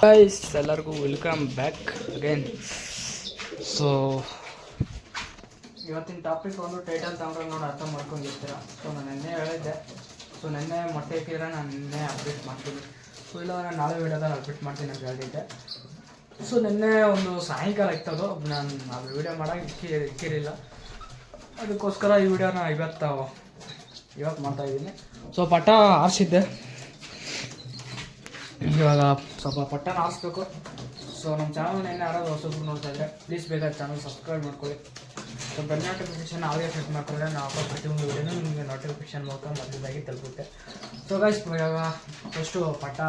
Guys ಎಲ್ಲರಿಗೂ welcome back again. So ಇವತ್ತಿನ topic ಒಂದು ಟೈಟಲ್ ತಗೊಂಡ್ರೆ ನೋಡಿ ಅರ್ಥ ಮಾಡ್ಕೊಂಡಿರ್ತೀರ. ಸೊ ನಾನು ನಿನ್ನೆ ಹೇಳಿದ್ದೆ, ಸೊ ನಿನ್ನೆ ಮೊಟ್ಟೆ ಇಕ್ಕಿದ್ರೆ ನಾನು ನಿನ್ನೆ ಅಪ್ಡೇಟ್ ಮಾಡ್ತೀನಿ. ಸೊ ಇಲ್ಲ ನಾನು ನಾಳೆ ವೀಡಿಯೋದಲ್ಲಿ ಅಪ್ಡೇಟ್ ಮಾಡ್ತೀನಿ ಅಂತ ಹೇಳಿದ್ದೆ. ಸೊ ನಿನ್ನೆ ಒಂದು ಸಾಯಂಕಾಲ ಇತ್ತದು, ನಾನು ಅದು ವೀಡಿಯೋ ಮಾಡೋಕ್ಕೆ ಇಕ್ಕಿರಲಿಲ್ಲ. ಅದಕ್ಕೋಸ್ಕರ ಈ ವಿಡಿಯೋನ ಇವತ್ತು ಮಾಡ್ತಾಯಿದ್ದೀನಿ. ಸೊ ಪಟ ಆರಿಸಿದ್ದೆ, ಇವಾಗ ಸ್ವಲ್ಪ ಪಟ್ಟನ ಆರಿಸ್ಬೇಕು. ಸೊ ನಮ್ಮ ಚಾನಲ್ ನೆನ್ನೆ ಯಾರಾದ್ರು ಹೊಸಬ್ರು ನೋಡ್ತಾ ಇದ್ದರೆ ಪ್ಲೀಸ್ ಬೇಗ ಚಾನಲ್ ಸಬ್ಸ್ಕ್ರೈಬ್ ಮಾಡ್ಕೊಳ್ಳಿ. ಸೊ ಬೆಲ್ ನೋಟಿಫಿಕೇಷನ್ ಆವಾಗೇ ಸೆಟ್ ಮಾಡ್ಕೊಂಡ್ರೆ ನಾವು ಹಾಕೋ ಪ್ರತಿಯೊಂದು ವಿಡಿಯೋನೂ ನಿಮಗೆ ನೋಟಿಫಿಕೇಷನ್ ಮೂಲಕ ಮೊದಲಾಗಿ ತಲುಪುತ್ತೆ. ಸೊ ಗೈಸ್ ಇವಾಗ ಫಸ್ಟು ಪಟ್ಟ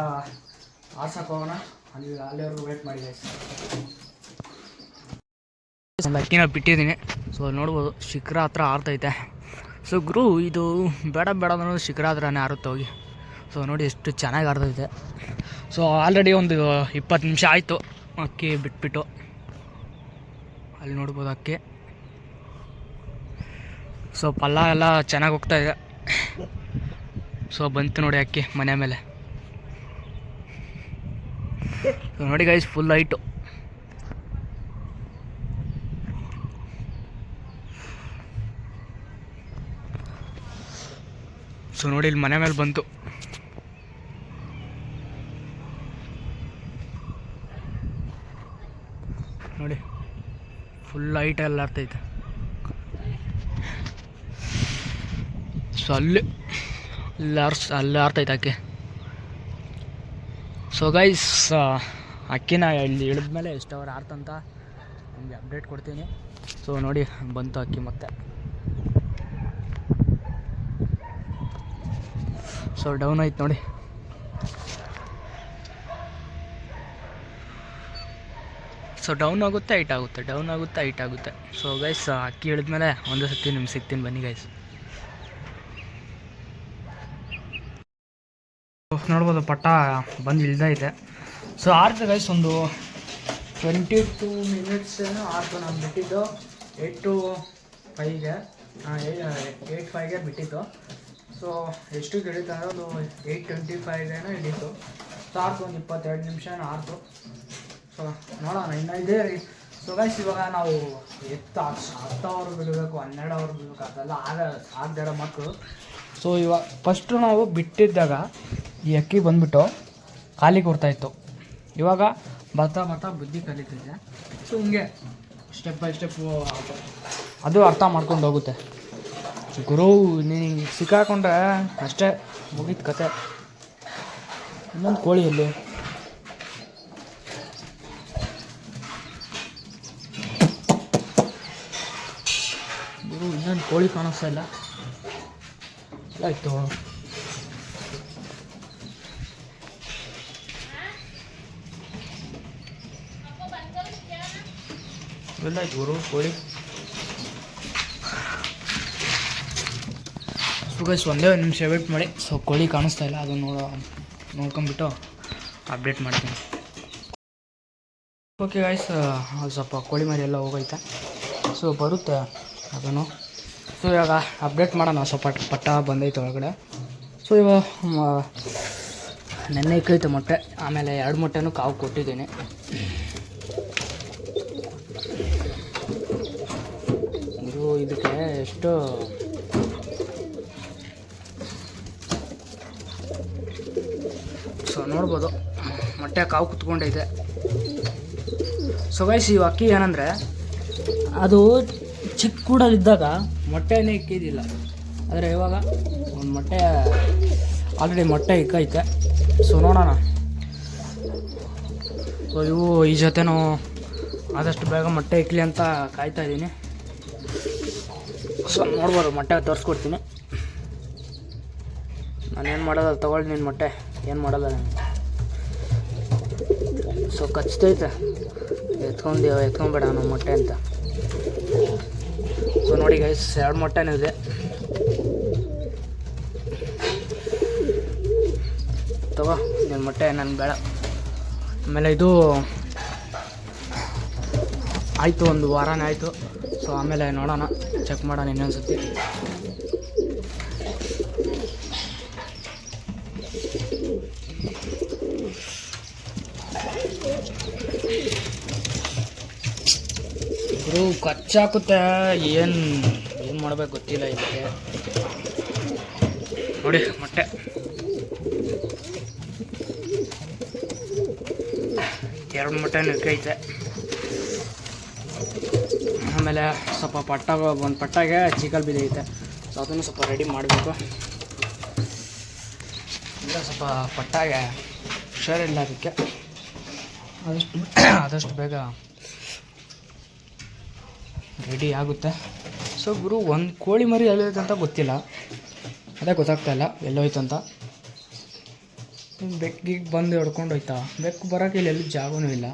ಆರ್ಸಕ್ಕೆ ಹೋಗೋಣ. ಅಲ್ಲಿವರೆಗೂ ವೇಟ್ ಮಾಡಿ ಗೈಸ್. ಒಂದು ಅಕ್ಕಿನ ಬಿಟ್ಟಿದ್ದೀನಿ. ಸೊ ನೋಡ್ಬೋದು ಶಿಖರ ಹತ್ರ ಆರ್ತೈತೆ. ಸೊ ಗುರು ಇದು ಬೇಡ ಅನ್ನೋದು ಶಿಖರ ಹತ್ರನೇ ಆರುತ್ತೆ ಹೋಗಿ. ಸೊ ನೋಡಿ ಎಷ್ಟು ಚೆನ್ನಾಗಿ ಆರ್ತೈತೆ. ಸೊ ಆಲ್ರೆಡಿ ಒಂದು 20 ನಿಮಿಷ ಆಯಿತು ಅಕ್ಕಿ ಬಿಟ್ಬಿಟ್ಟು. ಅಲ್ಲಿ ನೋಡ್ಬೋದು ಅಕ್ಕಿ. ಸೊ ಪಲ್ಲ ಎಲ್ಲ ಚೆನ್ನಾಗಿ ಹೋಗ್ತಾಯಿದೆ. ಸೊ ಬಂತು ನೋಡಿ ಅಕ್ಕಿ ಮನೆ ಮೇಲೆ. ಸೊ ನೋಡಿ ಗೈಸ್ ಫುಲ್ ಹೈಟು. ಸೊ ನೋಡಿ ಇಲ್ಲಿ ಮನೆ ಮೇಲೆ ಬಂತು. ನೋಡಿ ಫುಲ್ ಹೈಟ್ ಎಲ್ಲ ಆರ್ತೈತೆ. ಸೊ ಅಲ್ಲಿ ಆರ್ತೈತೆ ಅಕ್ಕಿ. ಸೊ ಗೈಸ್ ಅಕ್ಕಿನ ಇಲ್ಲಿ ಇಳಿದ್ಮೇಲೆ ಎಷ್ಟು ಅವರ್ ಆರ್ತಂತ ನಿಮಗೆ ಅಪ್ಡೇಟ್ ಕೊಡ್ತೀನಿ. ಸೊ ನೋಡಿ ಬಂತು ಅಕ್ಕಿ ಮತ್ತೆ. ಸೊ ಡೌನ್ ಆಯ್ತು ನೋಡಿ. ಸೊ ಡೌನ್ ಆಗುತ್ತೆ ಹೈಟ್ ಆಗುತ್ತೆ, ಡೌನ್ ಆಗುತ್ತೆ ಹೈಟ್ ಆಗುತ್ತೆ. ಸೊ ಗೈಸ್ ಅಕ್ಕಿ ಇಳಿದ್ಮೇಲೆ ಒಂದು ಸತಿ ನಿಮ್ಗೆ ಸಿಗ್ತೀನಿ ಬನ್ನಿ ಗೈಸ್. ನೋಡ್ಬೋದು ಪಟ್ಟ ಬಂದು ಇಳ್ದೈತೆ. ಸೊ ಆರ್ತು ಗೈಸ್ ಒಂದು 22 ಮಿನಿಟ್ಸ್ ಏನೋ ಆರ್ತು. ನಾನು ಬಿಟ್ಟಿದ್ದು 8 to 5ಗೆ 8:05ಗೆ ಬಿಟ್ಟಿದ್ದು. ಸೊ ಎಷ್ಟಕ್ಕೆ ಹಿಡಿತು ಅಂದರೆ ಒಂದು 8:25 ಹಿಡಿತು. ಸೊ ಆರ್ತು ಒಂದು 22 ನಿಮಿಷ ಆರ್ತು. ಸೊ ನೋಡೋಣ ಇನ್ನೂ ಇದೆ ರೀ. ಸೊ ಗೈಸ್ ಇವಾಗ ನಾವು 10 ಅವರ್ ಬಿಡಬೇಕು, 12 ಅವರ್ ಬಿಡಬೇಕು, ಅದೆಲ್ಲ ಆಗದೇ ಇರೋ ಮಕ್ಕಳು. ಸೊ ಇವಾಗ ಫಸ್ಟು ನಾವು ಬಿಟ್ಟಿದ್ದಾಗ ಈ ಅಕ್ಕಿ ಬಂದುಬಿಟ್ಟು ಖಾಲಿ ಕೊಡ್ತಾಯಿತ್ತು. ಇವಾಗ ಬರ್ತಾ ಬುದ್ಧಿ ಕಲಿತಿದೆ. ಸೊ ಹಿಂಗೆ ಸ್ಟೆಪ್ ಬೈ ಸ್ಟೆಪ್ಪು ಅದು ಅರ್ಥ ಮಾಡ್ಕೊಂಡು ಹೋಗುತ್ತೆ. ಗುರು ನೀನು ಸಿಕ್ಕಾಕೊಂಡ್ರೆ ಅಷ್ಟೇ ಮುಗೀತು ಕತೆ. ಇನ್ನೊಂದು ಕೋಳಿಯಲ್ಲಿ ಗುರು ಇನ್ನೊಂದು ಕೋಳಿ ಕಾಣಿಸ್ತಾ ಇಲ್ಲ. ಆಯಿತು ಎಲ್ಲಾಯ್ತು ಗುರು ಕೋಳಿ. ಸೊ ಗೈಸ್ ಒಂದೇ ಒಂದು ನಿಮಿಷ ವೇಟ್ ಮಾಡಿ. ಸೊ ಕೋಳಿ ಕಾಣಿಸ್ತಾ ಇಲ್ಲ, ಅದು ನೋಡ್ಕೊಂಬಿಟ್ಟು ಅಪ್ಡೇಟ್ ಮಾಡ್ತೀನಿ. ಓಕೆ ಗೈಸ್ ಸ್ವಲ್ಪ ಕೋಳಿ ಮರಿ ಎಲ್ಲ ಹೋಗೈತೆ. ಸೊ ಬರುತ್ತೆ ಅದನ್ನು. ಸೊ ಇವಾಗ ಅಪ್ಡೇಟ್ ಮಾಡೋಣ. ಸ್ವಲ್ಪ ಪಟ್ಟ ಬಂದೈತೆ ಒಳಗಡೆ. ಸೊ ಇವಾಗ ನೆನ್ನೆ ಇಕ್ಕೈತೆ ಮೊಟ್ಟೆ, ಆಮೇಲೆ 2 ಮೊಟ್ಟೆನೂ ಕಾವು ಕೊಟ್ಟಿದ್ದೀನಿ. ಇದು ಇದಕ್ಕೆ ಎಷ್ಟು ಸೊ ನೋಡ್ಬೋದು ಮೊಟ್ಟೆ ಕಾವು ಕುತ್ಕೊಂಡೈತೆ. ಸೊ ಗೈಸ್ ಈ ಅಕ್ಕಿ ಏನಂದರೆ ಅದು ಚಿಕ್ಕ ಕೂಡಲಿದ್ದಾಗ ಮೊಟ್ಟೆನೇ ಇಕ್ಕಿದ್ದಿಲ್ಲ. ಆದರೆ ಇವಾಗ ಒಂದು ಮೊಟ್ಟೆ ಆಲ್ರೆಡಿ ಮೊಟ್ಟೆ ಇಕ್ಕೈತೆ. ಸೊ ನೋಡೋಣ. ಸೊ ಇವು ಈ ಜೊತೆನೂ ಆದಷ್ಟು ಬೇಗ ಮೊಟ್ಟೆ ಇಕ್ಕಲಿ ಅಂತ ಕಾಯ್ತಾ ಇದ್ದೀನಿ. ಸೊ ನೋಡ್ಬೋದು ಮೊಟ್ಟೆ ತೋರಿಸ್ಕೊಡ್ತೀನಿ. ನಾನೇನು ಮಾಡೋದು ತೊಗೊಳ್ಳಿ ನಿನ್ನ ಮೊಟ್ಟೆ, ಏನು ಮಾಡೋಲ್ಲ ನಾನು. ಸೊ ಕಚ್ತೈತೆ, ಎತ್ಕೊಂಬೇಡ ನಮ್ಮ ಮೊಟ್ಟೆ ಅಂತ. ಸೊ ನೋಡಿ ಗೈಸ್ 2 ಮೊಟ್ಟೆನೂ ಇದೆ. ತಗೋ ನಿನ್ನ ಮೊಟ್ಟೆ, ನನಗೆ ಬೇಡ. ಆಮೇಲೆ ಇದು ಆಯಿತು, ಒಂದು ವಾರನೇ ಆಯಿತು. ಸೊ ಆಮೇಲೆ ನೋಡೋಣ, ಚೆಕ್ ಮಾಡೋಣ ಇನ್ನೊಂದು ಸತಿ. ಗುರು ಕಚ್ಚಾಕುತ್ತೆ, ಏನು ಏನು ಮಾಡ್ಬೇಕು ಗೊತ್ತಿಲ್ಲ ಇದಕ್ಕೆ. ನೋಡಿ ಮೊಟ್ಟೆ ಎರಡು ಮೊಟ್ಟೆನೂ ಇಕ್ಕೈತೆ. ಆಮೇಲೆ ಸ್ವಲ್ಪ ಒಂದು ಪಟ್ಟಾಗೆ ಚಿಕನ್ ಬಿದ್ದೈತೆ, ಸೊ ಅದನ್ನು ಸ್ವಲ್ಪ ರೆಡಿ ಮಾಡಬೇಕು. ಅಂದರೆ ಸ್ವಲ್ಪ ಪಟ್ಟಾಗೆ ಹುಷಾರಿಲ್ಲ, ಅದಕ್ಕೆ ಆದಷ್ಟು ಬೇಗ ರೆಡಿ ಆಗುತ್ತೆ. ಸೊ ಗುರು ಒಂದು ಕೋಳಿ ಮರಿ ಎಲ್ಲೋಯ್ತು ಅಂತ ಗೊತ್ತಿಲ್ಲ, ಅದೇ ಗೊತ್ತಾಗ್ತಾಯಿಲ್ಲ ಎಲ್ಲೋಯ್ತು ಅಂತ. ಬೆಕ್ಕಿಗೆ ಬಂದು ಹೊಡ್ಕೊಂಡು ಹೋಯ್ತಾ, ಬೆಕ್ಕು ಬರೋಕೆ ಇಲ್ಲಿ ಎಲ್ಲೂ ಜಾಗನೂ ಇಲ್ಲ.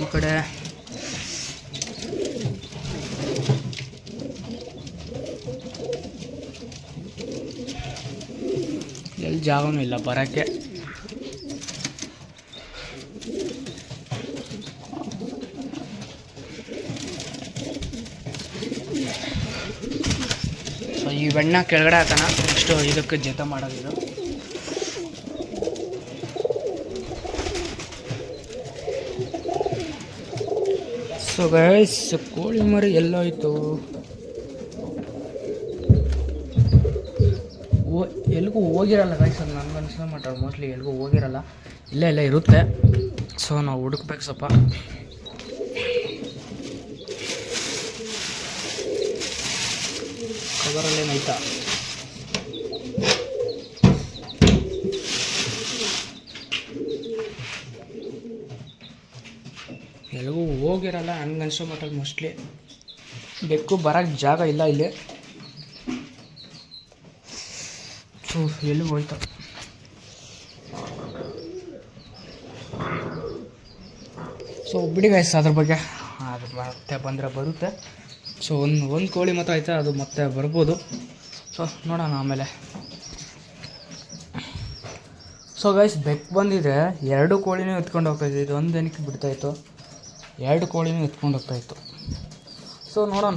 ಈ ಕಡೆ ಎಲ್ಲಿ ಜಾಗನೂ ಇಲ್ಲ ಬರೋಕ್ಕೆ. ಸೊ ಈ ಬೆಣ್ಣ ಕೆಳಗಡೆ ಹಾಕೋಣ, ನೆಕ್ಸ್ಟು ಇದಕ್ಕೆ ಜೊತೆ ಮಾಡೋದಿದು. ಸೊ ಗೈಸ್ ಕೋಳಿ ಮರಿ ಎಲ್ಲೋಯ್ತು, ಎಲ್ಲಿಗೂ ಹೋಗಿರಲ್ಲ ಗೈಸ್. ಅದು ನನಗೆ ಅನಿಸೋ ಮಟ್ಟ ಮೋಸ್ಟ್ಲಿ ಎಲ್ಲಿಗೂ ಹೋಗಿರಲ್ಲ, ಇಲ್ಲೇ ಇರುತ್ತೆ. ಸೊ ನಾವು ಹುಡುಕ್ಬೇಕು ಸ್ವಲ್ಪ. ಕವರಲ್ಲೇನಾಯ್ತಾ, ಎಲ್ಲಿಗೂ ಹೋಗಿರಲ್ಲ ನನಗೆ ಅನಿಸೋ ಮಟ್ಟ ಮೋಸ್ಟ್ಲಿ. ಬೆಕ್ಕು ಬರೋಕ್ಕೆ ಜಾಗ ಇಲ್ಲ ಇಲ್ಲಿ. ಸೊ ಎಲ್ಲಿಗೂ ಹೋಯ್ತು. ಸೊ ಬಿಡಿ ಗೈಸ್ ಅದ್ರ ಬಗ್ಗೆ, ಅದು ಮತ್ತೆ ಬಂದರೆ ಬರುತ್ತೆ. ಸೊ ಒಂದು ಕೋಳಿ ಮಾತ್ರ ಐತೆ, ಅದು ಮತ್ತೆ ಬರ್ಬೋದು. ಸೊ ನೋಡೋಣ ಆಮೇಲೆ. ಸೊ ಗೈಸ್ ಬೆಕ್ಕು ಬಂದಿದ್ರೆ 2 ಕೋಳಿನೂ ಎತ್ಕೊಂಡು ಹೋಗ್ತಾಯಿತ್ತು, ಇದು ಒಂದು ಏನಕ್ಕೆ ಬಿಡ್ತಾಯಿತ್ತು, 2 ಕೋಳಿನೂ ಎತ್ಕೊಂಡು ಹೋಗ್ತಾಯಿತ್ತು. ಸೊ ನೋಡೋಣ,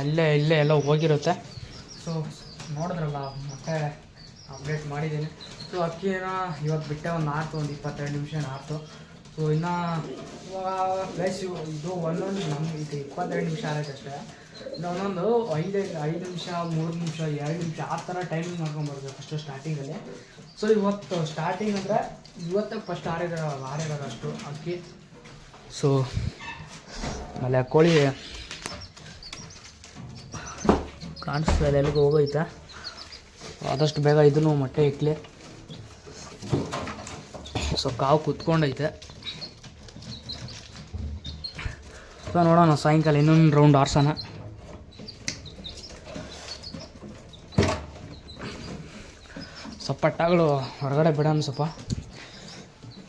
ಇಲ್ಲೇ ಎಲ್ಲ ಹೋಗಿರುತ್ತೆ. ಸೊ ನೋಡಿದ್ರಲ್ಲ ಮತ್ತೆ ಅಪ್ಡೇಟ್ ಮಾಡಿದ್ದೀನಿ. ಸೊ ಅಕ್ಕಿನ ಇವತ್ತು ಬಿಟ್ಟೆ ಒಂದು 22 ನಿಮಿಷ ಆಯ್ತು. ಸೊ ಇನ್ನು ಗೈಸ್ ಇದು ಒಂದೊಂದು ನಮ್ಗೆ ಇದು 22 ನಿಮಿಷ ಆಗೈತೆ ಅಷ್ಟೇ. ಇನ್ನು ಒಂದೊಂದು 5 ನಿಮಿಷ 3 ನಿಮಿಷ 2 ನಿಮಿಷ ಆ ಥರ ಟೈಮಿಂಗ್ ಮಾಡ್ಕೊಂಬರ್ಬೇಕು ಫಸ್ಟು ಸ್ಟಾರ್ಟಿಂಗಲ್ಲಿ. ಸೊ ಇವತ್ತು ಸ್ಟಾರ್ಟಿಂಗ್ ಅಂದರೆ ಇವತ್ತೇ ಫಸ್ಟ್ ಆರಿರೋದು ಅಷ್ಟು ಅಕ್ಕಿ. ಸೊ ಆಮೇಲೆ ಕೋಳಿ ಕಾಣಿಸ್ತದೆ ಎಲ್ಲಿಗೂ ಹೋಗೈತೆ, ಆದಷ್ಟು ಬೇಗ ಇದನ್ನು ಮೊಟ್ಟೆ ಇಕ್ಕಲಿ. ಸೊ ಕಾವು ಕುತ್ಕೊಂಡೈತೆ. ಸೊ ನೋಡೋಣ ಸಾಯಂಕಾಲ ಇನ್ನೊಂದು ರೌಂಡ್ ಆರ್ಸೋಣ. ಸ್ವಲ್ಪ ಪಟ್ಟಾಗಳು ಹೊರಗಡೆ ಬಿಡೋಣ ಸ್ವಲ್ಪ.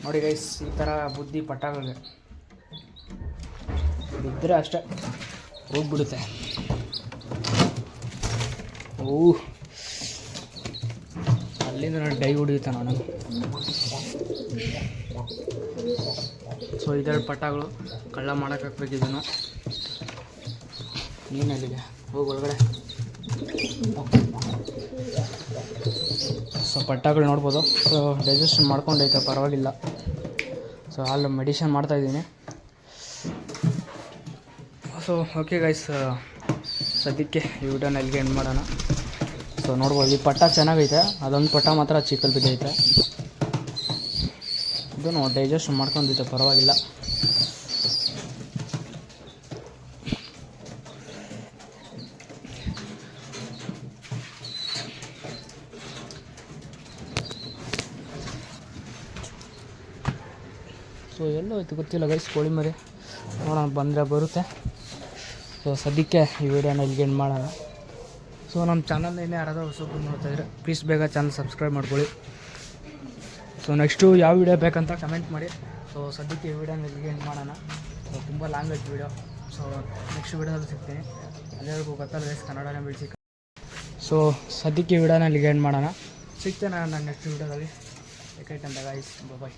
ನೋಡಿ ಗೈಸ್ ಈ ಥರ ಬುದ್ಧಿ ಪಟ್ಟಾಗಳಿಗೆ ಬಿದ್ದರೆ ಅಷ್ಟೇ ಹೋಗ್ಬಿಡುತ್ತೆ. ಅಲ್ಲಿಂದ ನಾನು ಡೈ ಹೊಡಿಯುತ್ತೆ ನಾನು. ಸೊ ಇದೆರಡು ಪಟ್ಟಾಗಳು ಕಳ್ಳ ಮಾಡೋಕೆ ಹಾಕ್ಬೇಕಿದ್ದನು. ನೀನಲ್ಲಿಗೆ ಹೋಗಿ ಒಳಗಡೆ. ಸೊ ಪಟ್ಟಾಗಳು ನೋಡ್ಬೋದು. ಸೊ ಡೈಜೆಷನ್ ಮಾಡ್ಕೊಂಡೈತೆ, ಪರವಾಗಿಲ್ಲ. ಸೊ ಅಲ್ಲಿ ಮೆಡಿಷನ್ ಮಾಡ್ತಾಯಿದ್ದೀನಿ. ಸೊ ಓಕೆ ಗೈಸ್, ಸದ್ಯಕ್ಕೆ ಈ ವಿಡಿಯೋನ ಇಲ್ಲಿಗೆ ಎಂಡ್ ಮಾಡೋಣ. ಸೊ ನೋಡ್ಬೋದು ಈ ಪಟ್ಟ ಚೆನ್ನಾಗೈತೆ, ಅದೊಂದು ಪಟ್ಟ ಮಾತ್ರ ಚಿಕ್ಕಲ್ಲಿ ಬಿದ್ದೈತೆ. ಇದನ್ನು ಡೈಜೆಸ್ಟ್ ಮಾಡ್ಕೊಂಡಿದ್ದೆ, ಪರವಾಗಿಲ್ಲ. ಸೊ ಎಲ್ಲೋ ಆಯ್ತು ಗೊತ್ತಿಲ್ಲ ಗೈಸ್ ಕೋಳಿ ಮರಿ, ನೋಡೋಣ ಬಂದರೆ ಬರುತ್ತೆ. ಸೊ ಸದ್ಯಕ್ಕೆ ಈ ವಿಡಿಯೋನ ಇಲ್ಲಿಗೆ ಎಂಡ್ ಮಾಡೋಣ. ಸೊ ನಮ್ಮ ಚಾನಲ್ನ ಯಾರಾದರೂ ಹೊಸಬ್ರು ನೋಡ್ತಾಯಿದ್ರೆ ಪ್ಲೀಸ್ ಬೇಗ ಚಾನಲ್ ಸಬ್ಸ್ಕ್ರೈಬ್ ಮಾಡ್ಕೊಳ್ಳಿ. ಸೊ ನೆಕ್ಸ್ಟು ಯಾವ ವಿಡಿಯೋ ಬೇಕಂತ ಕಮೆಂಟ್ ಮಾಡಿ. ಸೊ ಸದ್ಯಕ್ಕೆ ಈ ವಿಡಿಯೋನ ಇಲ್ಲಿಗೆ ಎಂಡ್ ಮಾಡೋಣ. ಸೊ ತುಂಬ ಲಾಂಗ್ ಆಯ್ತು ವಿಡಿಯೋ. ಸೊ ನೆಕ್ಸ್ಟ್ ವಿಡಿಯೋದಲ್ಲಿ ಸಿಗ್ತೀನಿ. ಎಲ್ಲರಿಗೂ ಗೊತ್ತಲ್ಲ ಗೈಸ್, ಕನ್ನಡನೇ ಬಿಡಿಸಿ. ಸೊ ಸದ್ಯಕ್ಕೆ ಈ ವಿಡಿಯೋನ ಇಲ್ಲಿಗೆ ಎಂಡ್ ಮಾಡೋಣ. ಸಿಗ್ತೇನೆ ನಾನು ನೆಕ್ಸ್ಟ್ ವಿಡಿಯೋದಲ್ಲಿ. ಯಾಕಂತ ಗೈಸ್, ಬಾಯ್.